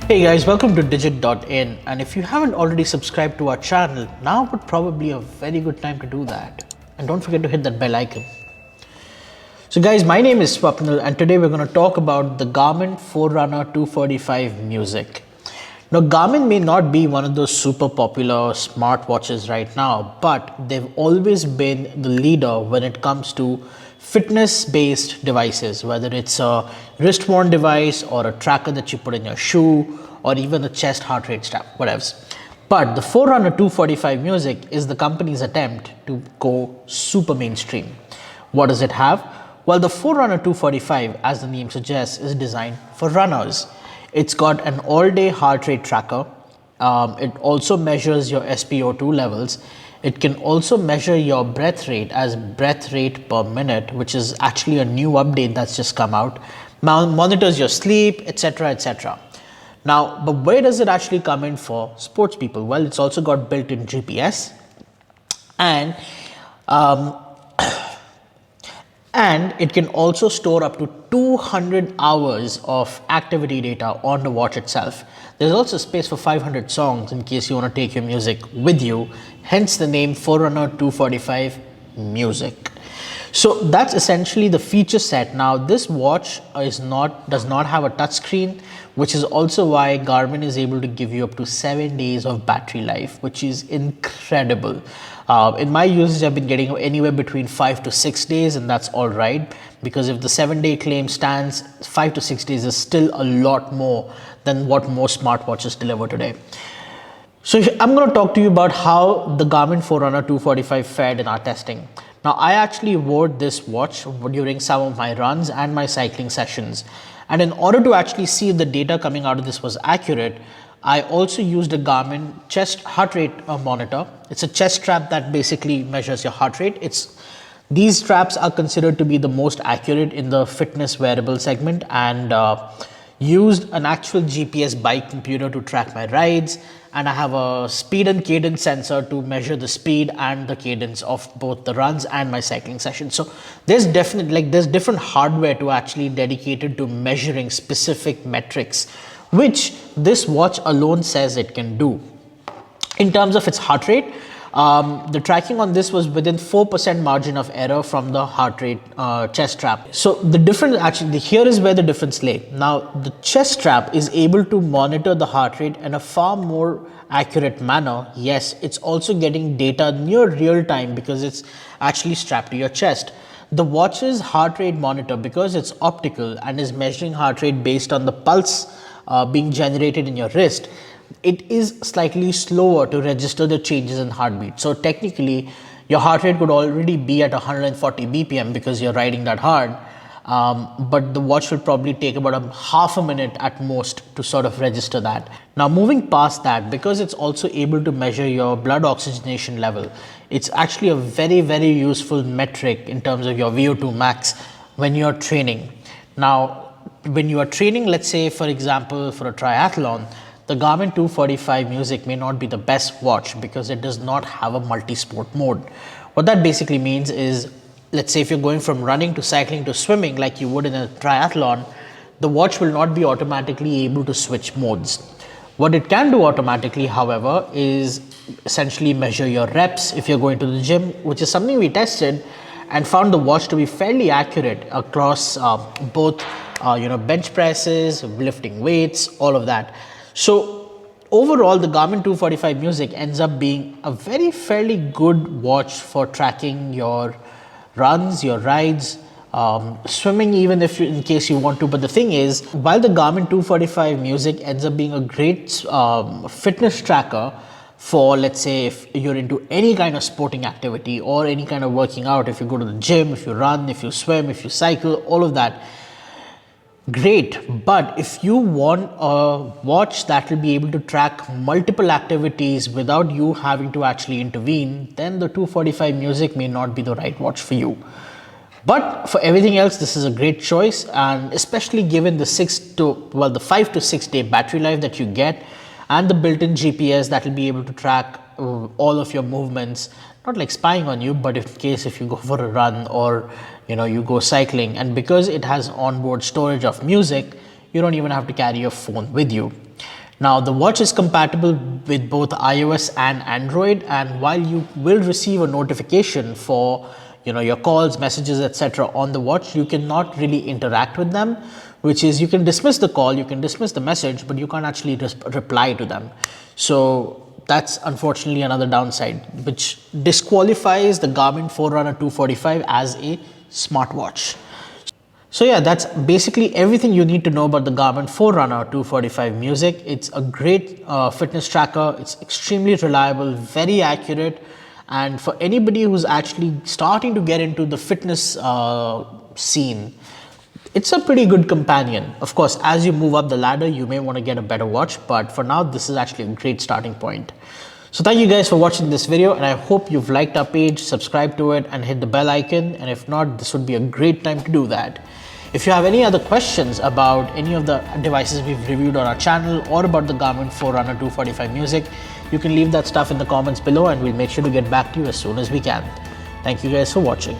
Hey guys, welcome to digit.in, and if you haven't already subscribed to our channel, now would probably a very good time to do that. And don't forget to hit that bell icon. So guys, my name is Swapnil and today we're going to talk about the Garmin Forerunner 245 Music. Now Garmin may not be one of those super popular smartwatches right now, but they've always been the leader when it comes to fitness-based devices, whether it's a wrist-worn device or a tracker that you put in your shoe or even a chest heart rate strap, whatever. But the Forerunner 245 Music is the company's attempt to go super mainstream. What does it have? Well, the Forerunner 245, as the name suggests, is designed for runners. It's got an all-day heart rate tracker. It also measures your SpO2 levels. It can also measure your breath rate as breath rate per minute, which is actually a new update that's just come out. Monitors your sleep, etc., etc. Now, but where does it actually come in for sports people? Well, it's also got built-in GPS, and it can also store up to 200 hours of activity data on the watch itself. There's also space for 500 songs in case you want to take your music with you, hence the name Forerunner 245 Music. So that's essentially the feature set. Now this watch does not have a touchscreen, which is also why Garmin is able to give you up to 7 days of battery life, which is incredible. In my usage, I've been getting anywhere between 5 to 6 days, and that's all right, because if the 7-day claim stands, 5 to 6 days is still a lot more than what most smartwatches deliver today. So I'm going to talk to you about how the Garmin Forerunner 245 fared in our testing. Now, I actually wore this watch during some of my runs and my cycling sessions. And in order to actually see if the data coming out of this was accurate, I also used a Garmin chest heart rate monitor. It's a chest strap that basically measures your heart rate. These straps are considered to be the most accurate in the fitness wearable segment, and used an actual GPS bike computer to track my rides, and I have a speed and cadence sensor to measure the speed and the cadence of both the runs and my cycling sessions. So there's different hardware to actually dedicated to measuring specific metrics, which this watch alone says it can do. In terms of its heart rate, the tracking on this was within 4% margin of error from the heart rate chest strap. So the difference here is where the difference lay. Now the chest strap is able to monitor the heart rate in a far more accurate manner. Yes, it's also getting data near real time because it's actually strapped to your chest. The watch's heart rate monitor, because it's optical and is measuring heart rate based on the pulse being generated in your wrist, it is slightly slower to register the changes in heartbeat. So technically your heart rate could already be at 140 BPM because you're riding that hard, but the watch will probably take about half a minute at most to sort of register that. Now moving past that, because it's also able to measure your blood oxygenation level, it's actually a very, very useful metric in terms of your VO2 max when you're training. Now when you are training, let's say for example for a triathlon, the Garmin 245 Music may not be the best watch because it does not have a multi-sport mode. What that basically means is, let's say if you're going from running to cycling to swimming like you would in a triathlon, the watch will not be automatically able to switch modes. What it can do automatically, however, is essentially measure your reps if you're going to the gym, which is something we tested and found the watch to be fairly accurate across both bench presses, lifting weights, all of that. So overall, the Garmin 245 Music ends up being a fairly good watch for tracking your runs, your rides, swimming, even if in case you want to. But the thing is, while the Garmin 245 Music ends up being a great fitness tracker for, let's say, if you're into any kind of sporting activity or any kind of working out, if you go to the gym, if you run, if you swim, if you cycle, all of that, great. But if you want a watch that will be able to track multiple activities without you having to actually intervene, then the 245 Music may not be the right watch for you. But for everything else, this is a great choice, and especially given the 5 to 6 day battery life that you get and the built-in GPS that will be able to track all of your movements, not like spying on you, but in case if you go for a run or you go cycling. And because it has onboard storage of music, you don't even have to carry your phone with you. Now the watch is compatible with both iOS and Android, and while you will receive a notification for your calls, messages, etc. on the watch, you cannot really interact with them, which is you can dismiss the call, you can dismiss the message, but you can't actually reply to them. So that's unfortunately another downside, which disqualifies the Garmin Forerunner 245 as a smartwatch. So yeah, that's basically everything you need to know about the Garmin Forerunner 245 Music. It's a great fitness tracker. It's extremely reliable, very accurate. And for anybody who's actually starting to get into the fitness scene, it's a pretty good companion. Of course, as you move up the ladder, you may want to get a better watch, but for now, this is actually a great starting point. So thank you guys for watching this video, and I hope you've liked our page, subscribed to it, and hit the bell icon. And if not, this would be a great time to do that. If you have any other questions about any of the devices we've reviewed on our channel or about the Garmin Forerunner 245 Music, you can leave that stuff in the comments below and we'll make sure to get back to you as soon as we can. Thank you guys for watching.